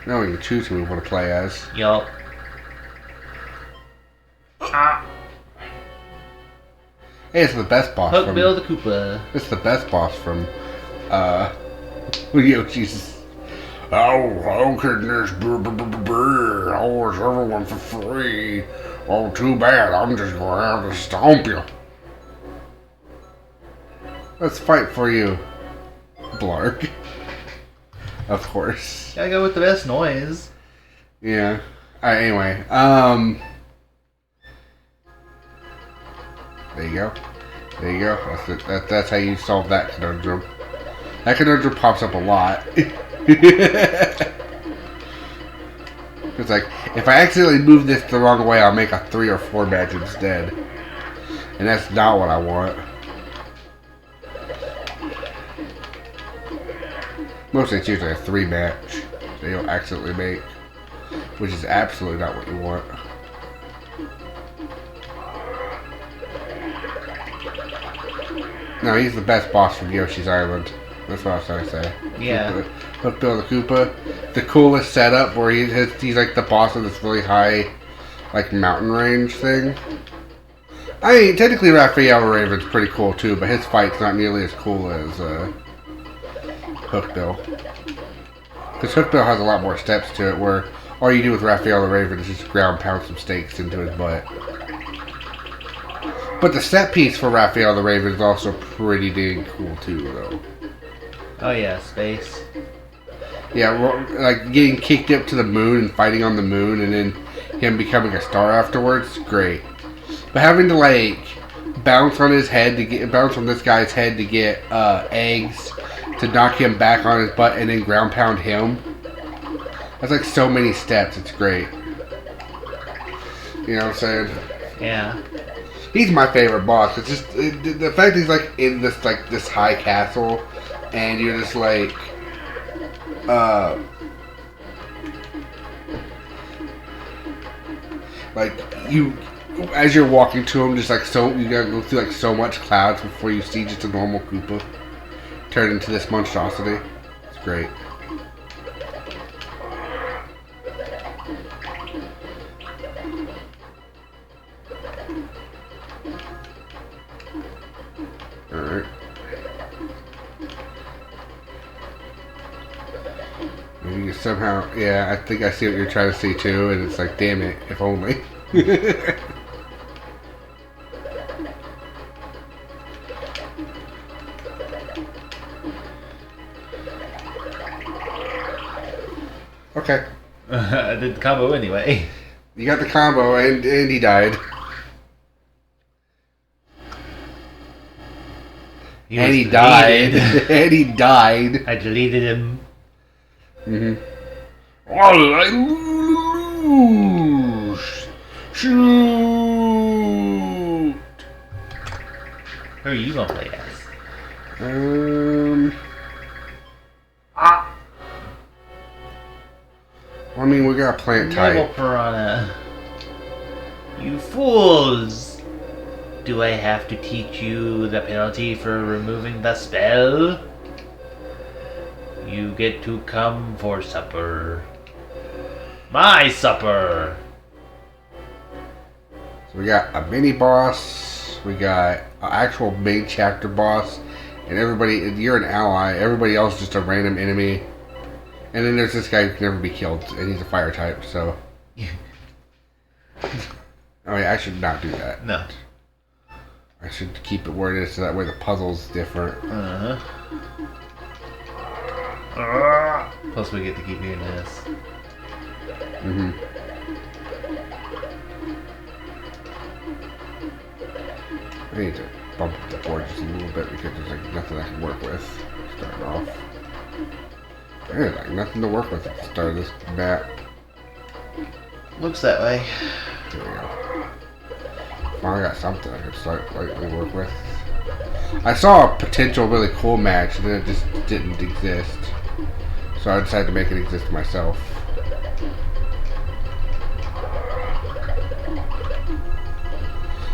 Now we can choose who we want to play as. Yup. Ah. Hey, it's the best boss Hook from... Bill the Koopa. It's the best boss from, Yoshi's... how can this be? Oh, it's everyone for free. Oh, too bad. I'm just going to have to stomp you. Let's fight for you, Blarg. Of course. Gotta go with the best noise. Yeah. Alright, anyway. There you go. There you go. That's how you solve that conundrum. That conundrum pops up a lot. It's like, if I accidentally move this the wrong way, I'll make a 3 or 4 match instead. And that's not what I want. Mostly it's usually a 3 match that you'll accidentally make, which is absolutely not what you want. No, he's the best boss from Yoshi's Island. That's what I was trying to say. Yeah. Hook Bill the Koopa. The coolest setup where he's like the boss of this really high, like, mountain range thing. I mean, technically Raphael Raven's pretty cool too, but his fight's not nearly as cool as Hook Bill. Because Hook Bill has a lot more steps to it, where all you do with Raphael the Raven is just ground pound some stakes into his butt. But the set piece for Raphael the Raven is also pretty dang cool too, though. Oh yeah, space. Yeah, well, like getting kicked up to the moon and fighting on the moon, and then him becoming a star afterwards, great. But having to like bounce on his head to get bounce on this guy's head to get eggs to knock him back on his butt, and then ground pound him. That's like so many steps. It's great. You know what I'm saying? Yeah. He's my favorite boss. It's just the fact he's like in this high castle, and you're just like, you as you're walking to him, just like so you gotta go through like so much clouds before you see just a normal Koopa turn into this monstrosity. It's great. Alright. Maybe you somehow... Yeah, I think I see what you're trying to see too, and it's like, damn it, if only. Okay. I did the combo anyway. You got the combo, and he died. And he died. And he died. I deleted him. Mm-hmm. I lose. Shoot. Who are you gonna play as? I mean, we got a plant Level type. Piranha. You fools! Do I have to teach you the penalty for removing the spell? You get to come for supper. My supper! So we got a mini boss, we got an actual main chapter boss, and everybody, you're an ally, everybody else is just a random enemy. And then there's this guy who can never be killed, and he's a fire type, so... Oh yeah, I should not do that. No. I should keep it where it is so that way the puzzle's different. Plus we get to keep hearing this. Mm-hmm. I need to bump up the board just a little bit because there's like nothing I can work with starting off. There's like nothing to work with at the start of this map. Looks that way. There we go. Finally got something I could slightly work with. I saw a potential really cool match and then it just didn't exist. So I decided to make it exist myself.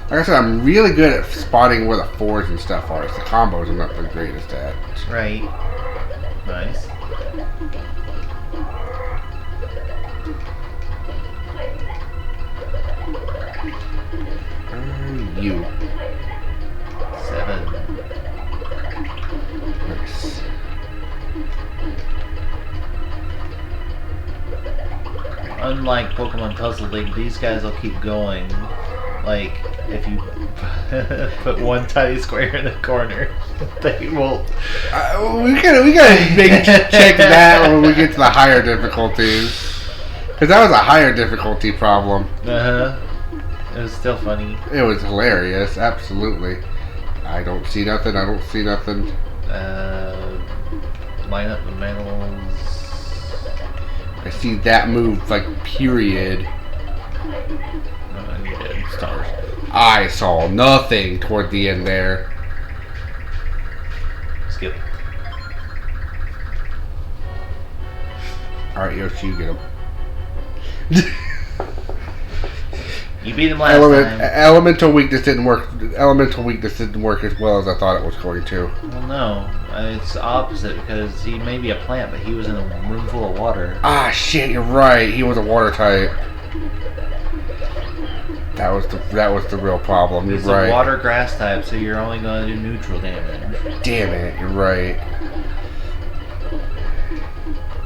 Like I said, I'm really good at spotting where the fours and stuff are. It's the combos I'm not the greatest at. Right. Nice. you. 7. Nice. Unlike Pokemon Puzzle League, these guys will keep going. Like, if you put one tiny square in the corner, they will. We gotta check that when we get to the higher difficulties. Because that was a higher difficulty problem. It was still funny. It was hilarious, absolutely. I don't see nothing, I don't see nothing. Line up the medals. I see that move, like, period. You did. Stars. I saw nothing toward the end there. Skip. Alright, Yoshi, you get him. You beat him last time. Elemental weakness didn't work. Elemental weakness didn't work as well as I thought it was going to. Well, no. It's the opposite because he may be a plant, but he was in a room full of water. Ah, shit! You're right. He was a water type. That was the real problem. You're He's right. a water grass type, so you're only going to do neutral damage. Damn it! You're right.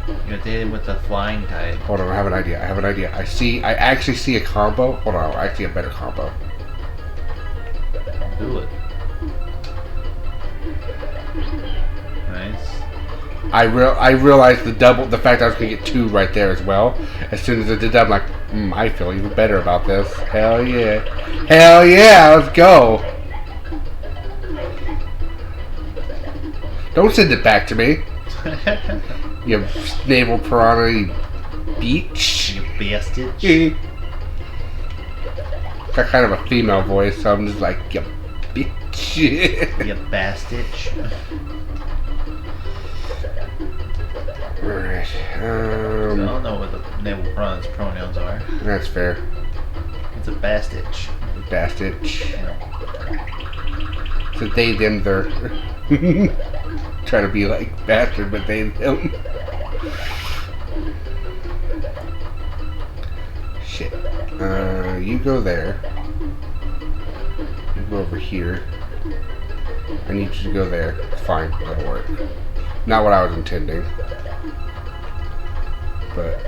You have to hit him with the flying type. Hold on, I have an idea. I actually see a combo. Hold on, I see a better combo. Do it. Nice. I realized the fact I was gonna get 2 right there as well. As soon as I did that, I'm like, I feel even better about this. Hell yeah. Hell yeah, let's go. Don't send it back to me. You naval piranha, you beach. You bastard. Got kind of a female voice, so I'm just like, you bitch. You bastard. Alright, I don't know what the naval piranha's pronouns are. that's fair. It's a bastard. Bastard. Yeah. So they, them, they're. Try to be like bastard, but they, them. Shit. You go there. You go over here. I need you to go there. Fine, that'll work. Not what I was intending. But,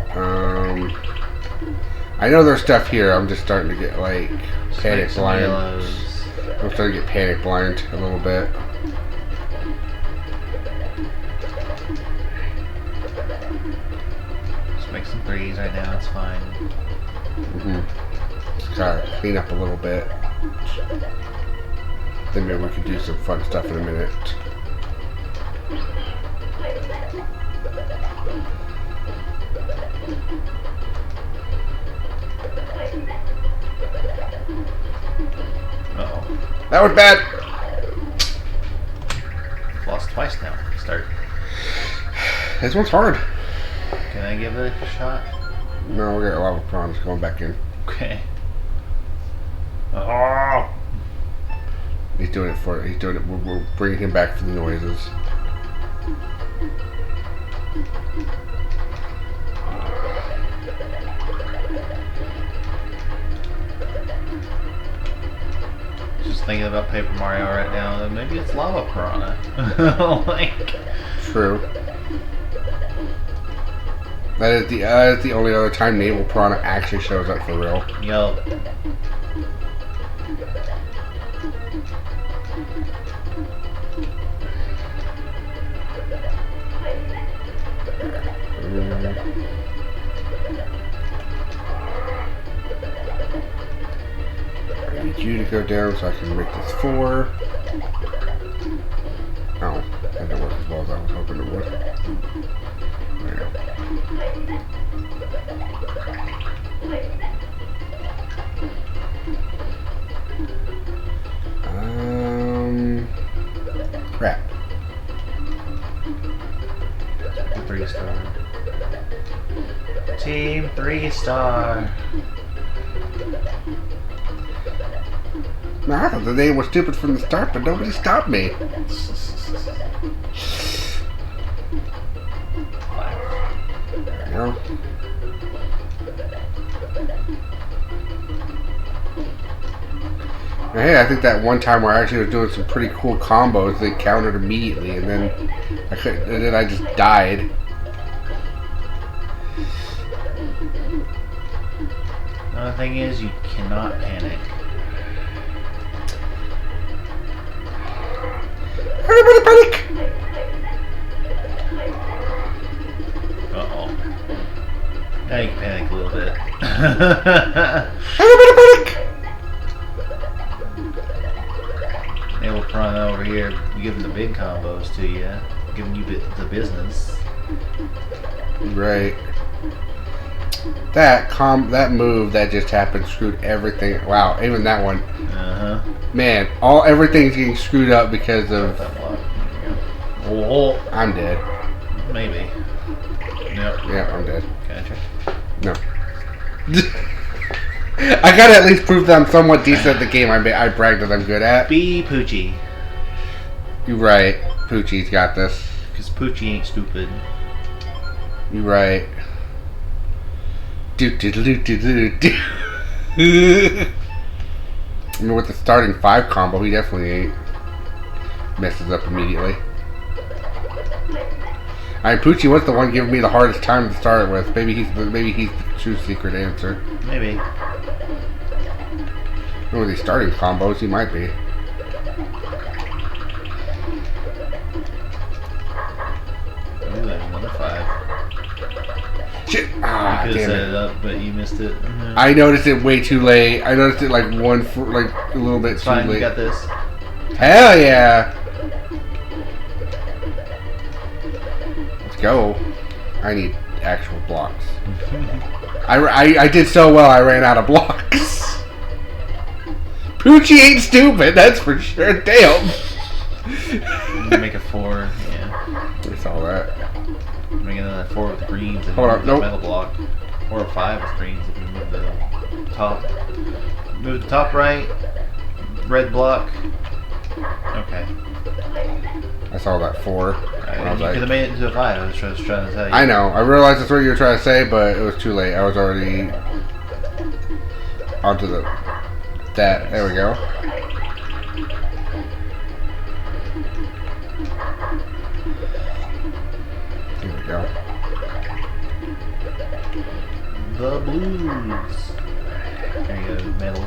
I know there's stuff here. I'm just starting to get, like, panic blind. I'm starting to get panic blind a little bit. Just make some threes right now, it's fine. Just gotta clean up a little bit. Then maybe we can do some fun stuff in a minute. Uh-oh. That was bad! Lost twice now. Start. This one's hard. Can I give it a shot? No, we got a lot of prawns going back in. Okay. Oh! He's doing it. We're bringing him back for the noises. Just thinking about Paper Mario right now. Maybe it's Lava Piranha. Like. True. That is the only other time Naval Piranha actually shows up for real. Yup. I need you to go down so I can make this 4. Oh, that didn't work as well as I was hoping it would. There you go. Crap. 3-star. Team 3-star. Now, I thought the name was stupid from the start, but nobody stopped me. There You know? Hey, I think that one time where I actually was doing some pretty cool combos, they countered immediately, and then I just died. The thing is, you cannot panic. Everybody panic! Uh-oh. Now you can panic a little bit. Everybody panic! They will run over here, giving the big combos to you, giving you the business. Right. That move that just happened screwed everything. Wow, even that one. Man, everything's getting screwed up because of. Oh, I'm dead. maybe. Yep. Yeah, I'm dead. Can I try? No. I gotta at least prove that I'm somewhat decent at the game I brag that I'm good at. Be Poochi. You're right. Poochie's got this. Because Poochi ain't stupid. You're right. I mean, with the starting 5 combo, he definitely ain't. Messes up immediately. I mean, Poochi was the one giving me the hardest time to start with. Maybe he's the true secret answer. Maybe. With these starting combos, he might be. Ooh, there's another 5. Shit! You Ah, could have damn set it. it up, but you missed it. I noticed it way too late. I noticed it like a little bit It's too fine, late. you got this. Hell yeah! Let's go. I need actual blocks. I did so well, I ran out of blocks. Poochi ain't stupid, that's for sure. Damn. Make a 4, yeah. I saw that. Make another 4 with greens and Hold on, move nope. the metal block. Or a 5 with greens if you move the top. Move the top right. Red block. Okay. I saw that 4. Right, I was you like, could have made it into a 5. I was trying to tell you. I know. I realized that's what you were trying to say, but it was too late. I was already onto that. There we go. Here we go. The blues. There you go, metal.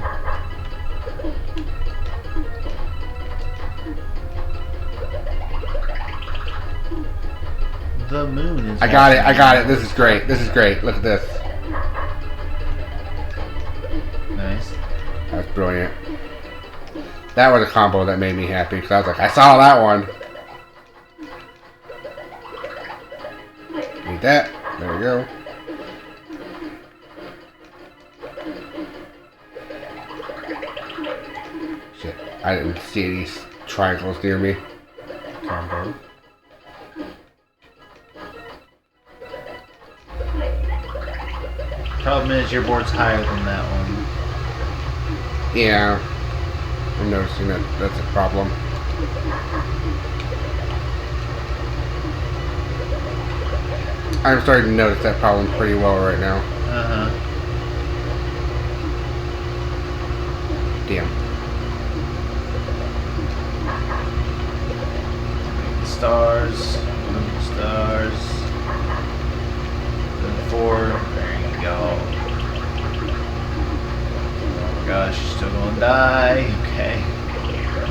The moon is. I got it. I got it. This is great. This is great. Look at this. Nice. That's brilliant. That was a combo that made me happy because I was like, I saw that one. Need that. There we go. Shit. I didn't see any triangles near me. Combo. Problem is, your board's higher than that one. Yeah. I'm noticing that that's a problem. I'm starting to notice that problem pretty well right now. Damn. Stars. Stars. Then 4. There you go. Oh my gosh, you're still gonna die. Okay.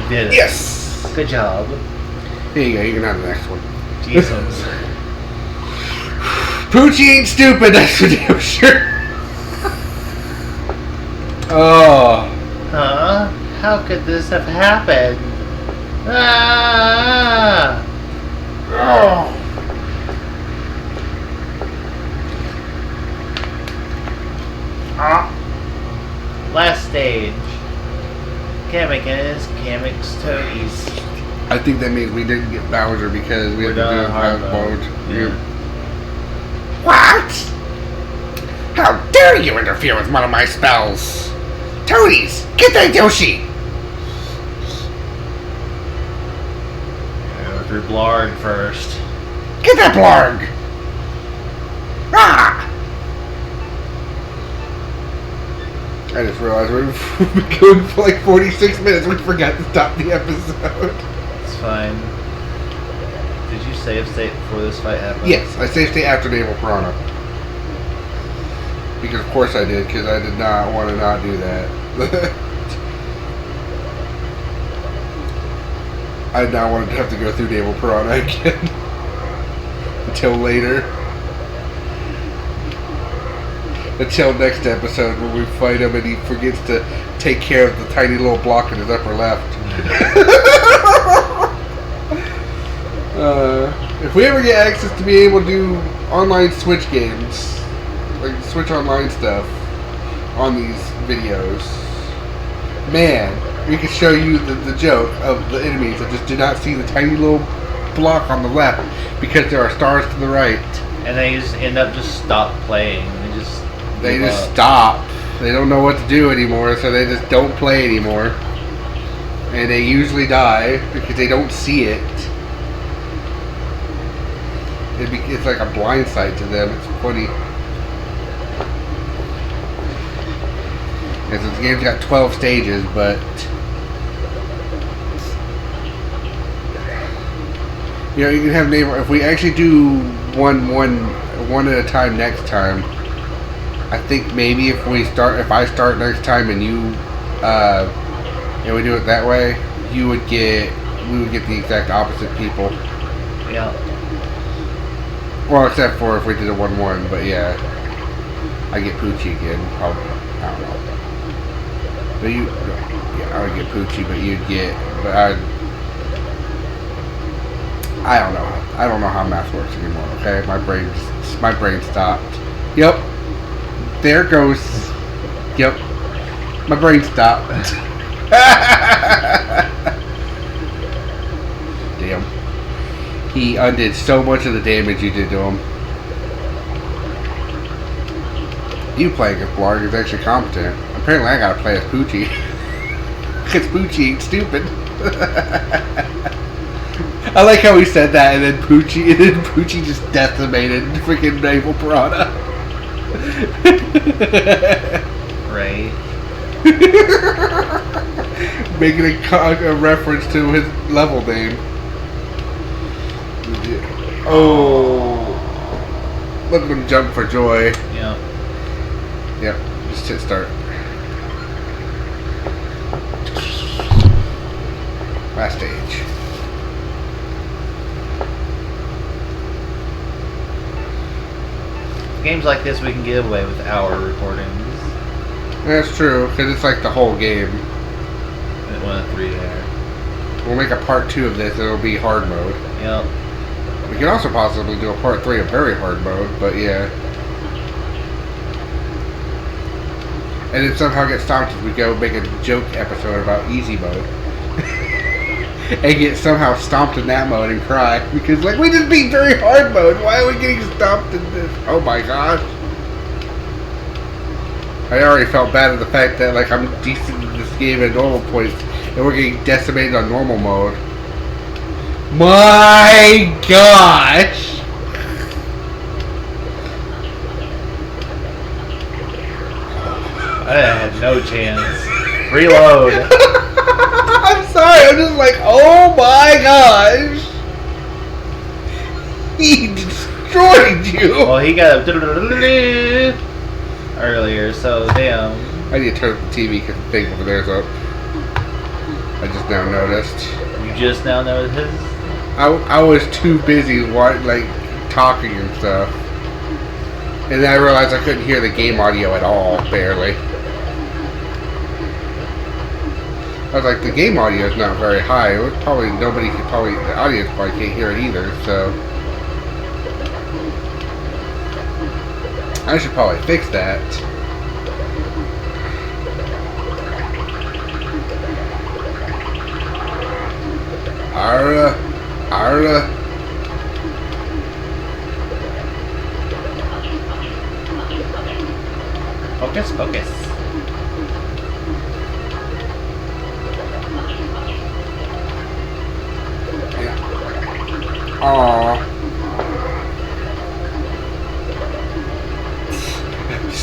You did it. Yes! Good job. Here you go, you can have the next one. Jesus. Poochi ain't stupid, that's for damn sure. Oh. Huh? How could this have happened? Ah! Oh. Last stage. Kamek and his Kamek's Toadies. I think that means we didn't get Bowser because we had to do done a hard hard mode. mode. Yeah. What? How dare you interfere with one of my spells? Toadies, get that Yoshi! Go through Blarg first. Get that Blarg! Ah! I just realized we've been going for like 46 minutes. We forgot to stop the episode. It's fine. Did you save state before this fight happened? Yes, I saved state after Naval Piranha. Because of course I did, because I did not want to not do that. I did not want to have to go through Naval Piranha again. Until later. Until next episode when we fight him and he forgets to take care of the tiny little block in his upper left. If we ever get access to be able to do online Switch games, like Switch Online stuff, on these videos, man, we could show you the joke of the enemies that just do not see the tiny little block on the left because there are stars to the right. And they just end up stop playing. They just stop. They don't know what to do anymore, so they just don't play anymore. And they usually die because they don't see it. It's like a blind sight to them. It's funny. And so the game's got 12 stages, but you know, you can have neighbor. If we actually do one at a time next time, I think maybe if I start next time and you and we do it that way, we would get the exact opposite people. Yeah. Well, except for if we did a 1-1, but yeah, I get Poochi again. Probably, I don't know. But I would get Poochi, but you'd get, but I don't know. I don't know how math works anymore. Okay, my brain stopped. Yep. There it goes. Yep. My brain stopped. Damn. He undid so much of the damage you did to him. You playing as Blarg is actually competent. Apparently I gotta play as Poochi. Because Poochi ain't stupid. I like how he said that and then Poochi just decimated freaking Naval Piranha. Right. Making a reference to his level name. Oh. Look at him jump for joy. Yeah. Yep. Just hit start. Last stage. Games like this we can get away with hour recordings. That's true, because it's like the whole game. It went a 3 there. We'll make a part 2 of this, and it'll be hard mode. Yep. We can also possibly do a part 3 of very hard mode, but yeah. And then somehow get stopped if we go make a joke episode about easy mode. And get somehow stomped in that mode and cry. Because, like, we just beat very hard mode. Why are we getting stomped in this? Oh my gosh. I already felt bad at the fact that, like, I'm decent in this game at normal points. And we're getting decimated on normal mode. My gosh. I had no chance. Reload. I'm sorry, I'm just like, oh my gosh. He destroyed you. Well, he got a earlier, so damn. I need to turn up the TV because the thing over there's up. I just now noticed. You just now noticed his? I was too busy talking and stuff. And then I realized I couldn't hear the game audio at all, barely. I was like, the game audio is not very high. It was probably, the audience probably can't hear it either, so. I should probably fix that. Arrgh. Focus, focus.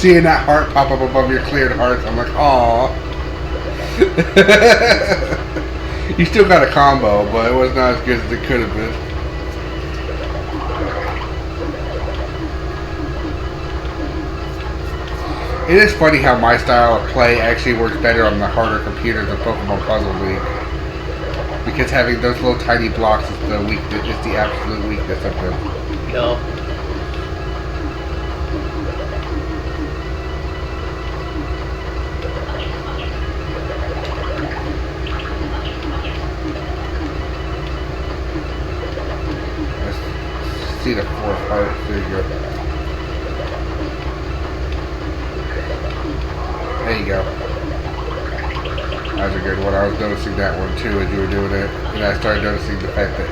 seeing that heart pop up above your cleared hearts, I'm like, aw. You still got a combo, but it was not as good as it could have been. It is funny how my style of play actually works better on the harder computers of Pokemon Puzzle League. Because having those little tiny blocks is the weakness, is the absolute weakness of them. Yo. Let's see the fourth heart. There you go. There you go. That was a good one. I was noticing that one too as you were doing it. And I started noticing the fact that...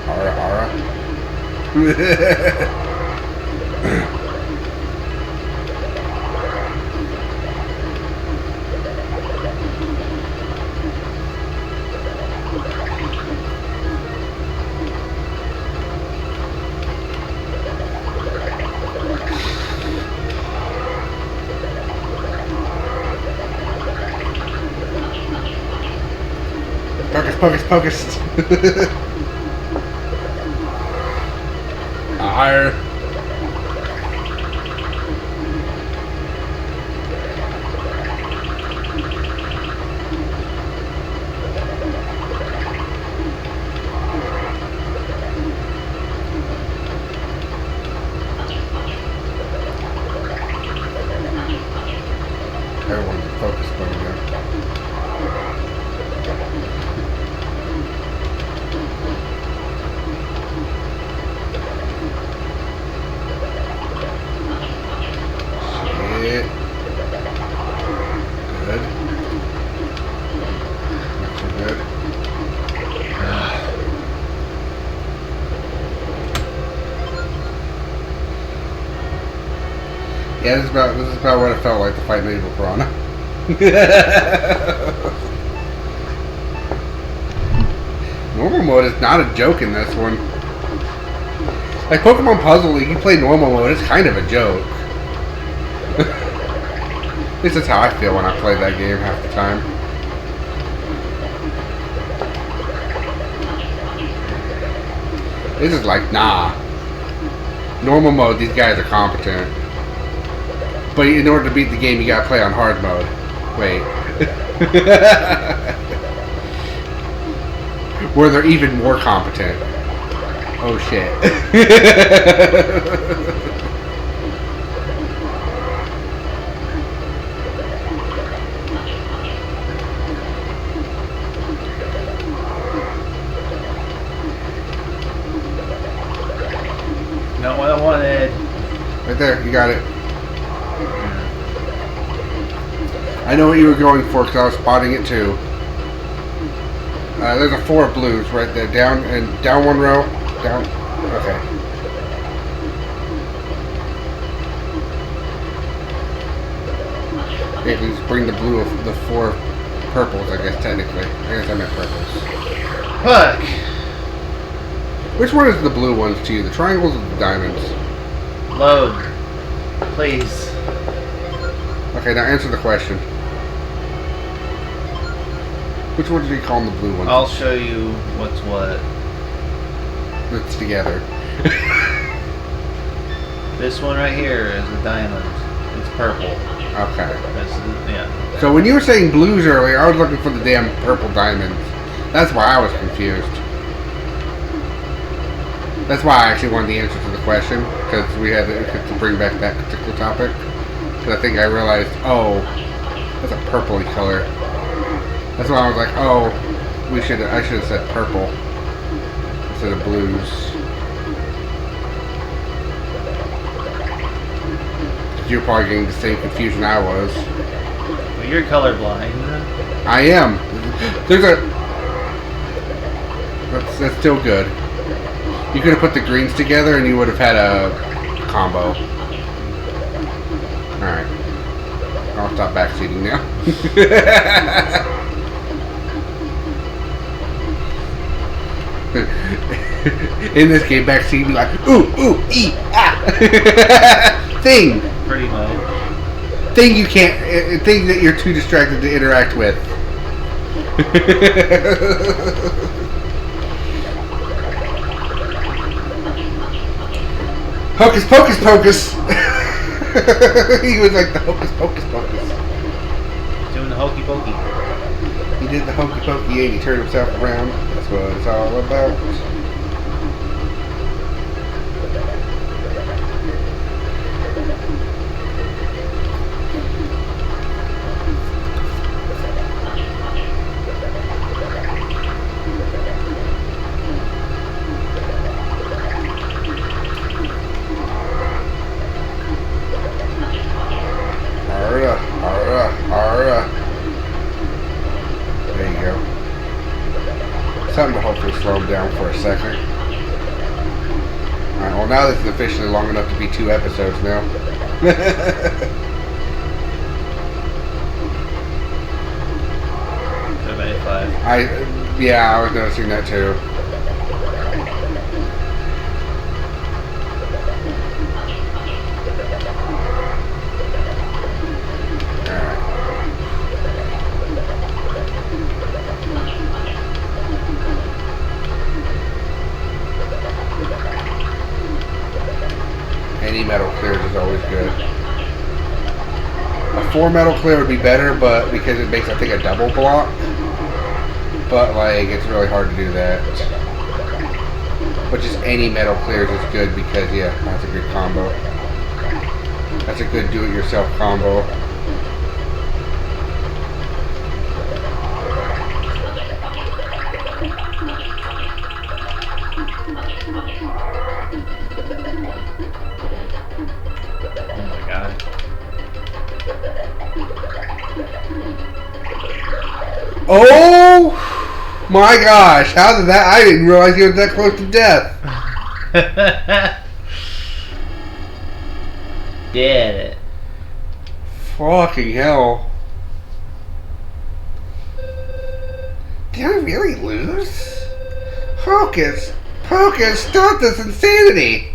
Ara. Focus. Higher. Everyone's focused on that. Yeah, this is about what it felt like to fight Naval Piranha. Normal mode is not a joke in this one. Like Pokemon Puzzle League, you play normal mode, it's kind of a joke. At least that's how I feel when I play that game half the time. This is like, nah. Normal mode, these guys are competent. But in order to beat the game, you gotta play on hard mode. Wait. Where they're even more competent. Oh shit. Not what I wanted. Right there, you got it. I know what you were going for because I was spotting it too. There's a 4 blues right there. Down one row. Down. Okay. Hey, please bring the blue of the 4 purples, I guess, technically. I guess I meant purples. Fuck. Which one is the blue ones to you? The triangles or the diamonds? Load. Please. Okay, now answer the question. Which one do you call them the blue ones? I'll show you what's what. It's together. This one right here is a diamond. It's purple. Okay. This is, yeah. So when you were saying blues earlier, I was looking for the damn purple diamonds. That's why I was confused. That's why I actually wanted the answer to the question, because we had to bring back that particular topic. Because I think I realized, oh, that's a purpley color. That's why I was like, oh, I should have said purple instead of blues. You're probably getting the same confusion I was. Well, you're colorblind. I am. There's a. That's still good. You could have put the greens together and you would have had a combo. Alright. I'll stop backseating now. In this game, backseat be like, ooh, ooh, ah. Thing. Pretty much. Thing you can't. Thing that you're too distracted to interact with. Hocus pocus pocus. He was like the hocus pocus pocus. Doing the hokey pokey. He did the hokey pokey and he turned himself around. That's what it's all about. There you go. Something to hopefully slow him down for a second. Alright, well now this is officially long enough to be 2 episodes now. 5. Yeah, I was noticing that too. Any metal clears is always good. A 4 metal clear would be better, but because it makes, I think, a double block. But, like, it's really hard to do that. But just any metal clears is good because, yeah, that's a good combo. That's a good do-it-yourself combo. Oh my gosh, how did that? I didn't realize he was that close to death. Did it. Fucking hell. Did I really lose? Hocus Pocus, stop this insanity!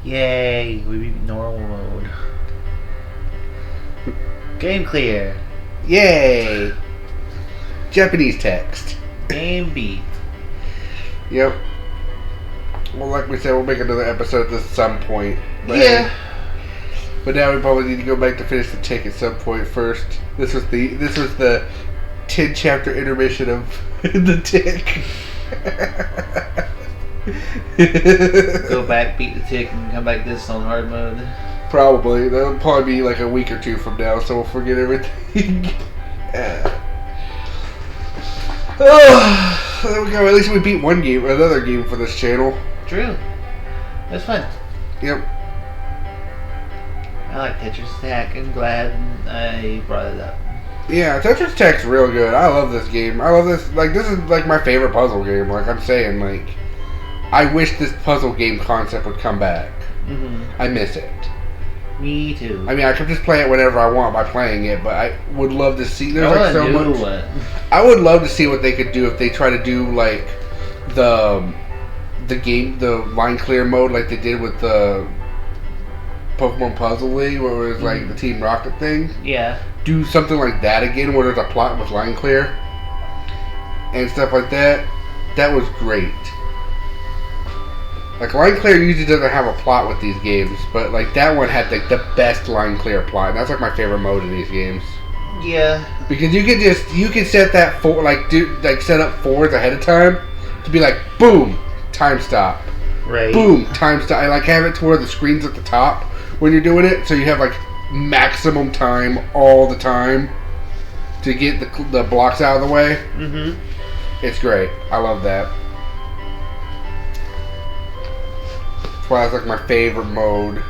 Yay, we beat normal mode. Game clear. Yay! Japanese text. Game beat. Yep. Well, like we said, we'll make another episode at some point. Yeah. But now we probably need to go back to finish the tick at some point first. This was the 10 chapter intermission of the tick. Go back, beat the tick, and come back this on hard mode. Probably. That'll probably be like a week or two from now, so we'll forget everything. Oh, there we go. At least we beat another game for this channel. True. That's fun. Yep. I like Tetris Attack. I'm glad I brought it up. Yeah, Tetris Attack's real good. I love this game. I love this. Like, this is like my favorite puzzle game. Like I'm saying, like, I wish this puzzle game concept would come back. Mm-hmm. I miss it. Me too. I mean, I could just play it whenever I want by playing it, but I would love to see. There's like so much. I would love to see what they could do if they try to do like the line clear mode, like they did with the Pokemon Puzzle League, where it was like the Team Rocket thing. Yeah. Do something like that again, where there's a plot with line clear and stuff like that. That was great. Like, line clear usually doesn't have a plot with these games, but like that one had like the best line clear plot, and that's like my favorite mode in these games. Yeah. Because you can set that set up forwards ahead of time to be like, boom, time stop. Right. Boom, time stop. I like have it to where the screen's at the top when you're doing it, so you have like maximum time all the time to get the blocks out of the way. Mm-hmm. It's great. I love that. That's why it's like my favorite mode.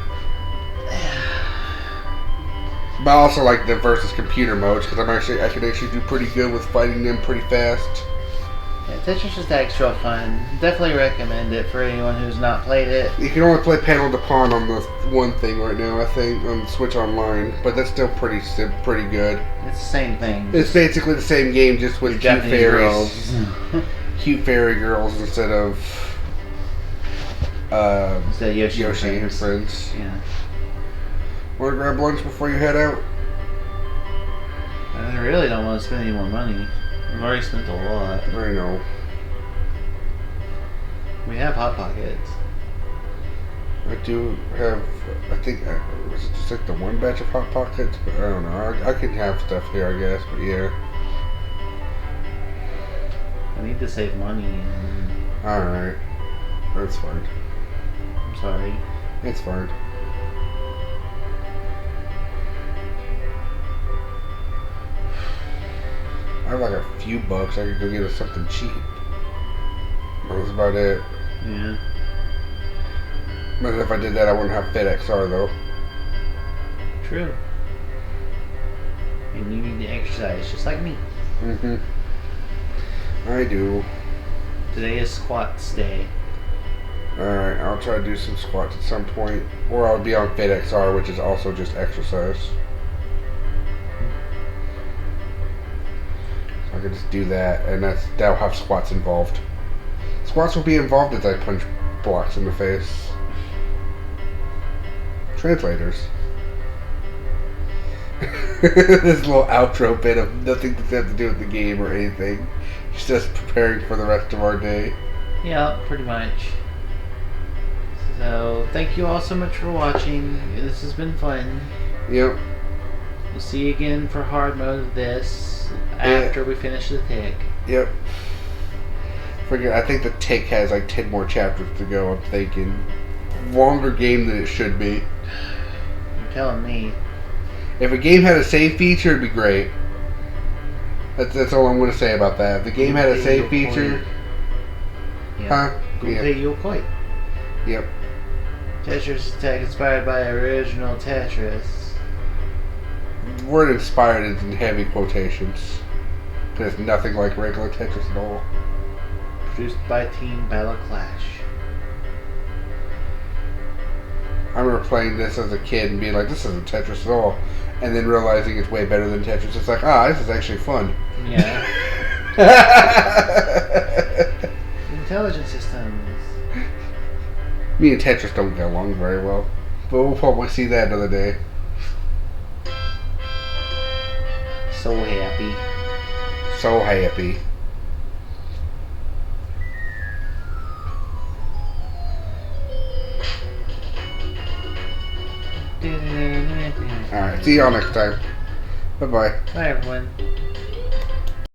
But I also like the versus computer modes because I can actually do pretty good with fighting them pretty fast. Yeah, Tetris Attack's real fun. Definitely recommend it for anyone who's not played it. You can only play Panel de Pawn on the one thing right now, I think, on Switch Online, but that's still pretty good. It's the same thing. It's basically the same game, just with cute Japanese fairies. girls. Cute fairy girls instead of Yoshi and friends. Yeah. Want to grab lunch before you head out? I really don't want to spend any more money. We've already spent a lot. I know. We have Hot Pockets. I do have, I think, was it just like the one batch of Hot Pockets? But I don't know. I can have stuff here, I guess, but yeah. I need to save money. Alright. That's fine. I'm sorry. It's fine. I have like a few bucks. I could go get us something cheap. That's about it. Yeah. But if I did that, I wouldn't have FedXR though. True. And you need to exercise, just like me. Mm-hmm. I do. Today is squats day. Alright, I'll try to do some squats at some point. Or I'll be on FedXR, which is also just exercise. So I could just do that, and that'll have squats involved. Squats will be involved as I punch blocks in the face. Translators. This little outro bit of nothing to have to do with the game or anything. Just preparing for the rest of our day. Yeah, pretty much. So, thank you all so much for watching. This has been fun. Yep. We'll see you again for hard mode of this after we finish the tick. Yep. I think the tick has like 10 more chapters to go, I'm thinking. Longer game than it should be. You're telling me. If a game had a save feature, it'd be great. That's all I'm going to say about that. If the game had a save feature... Yeah. Huh? Yeah. Yokoi. Yep. Tetris Attack inspired by original Tetris. The word inspired is in heavy quotations. Because it's nothing like regular Tetris at all. Produced by Team Battle Clash. I remember playing this as a kid and being like, this isn't Tetris at all. And then realizing it's way better than Tetris. It's like, this is actually fun. Yeah. Intelligent systems. Me and Tetris don't get along very well. But we'll probably see that another day. So happy. So happy. Alright, see y'all next time. Bye-bye. Bye everyone.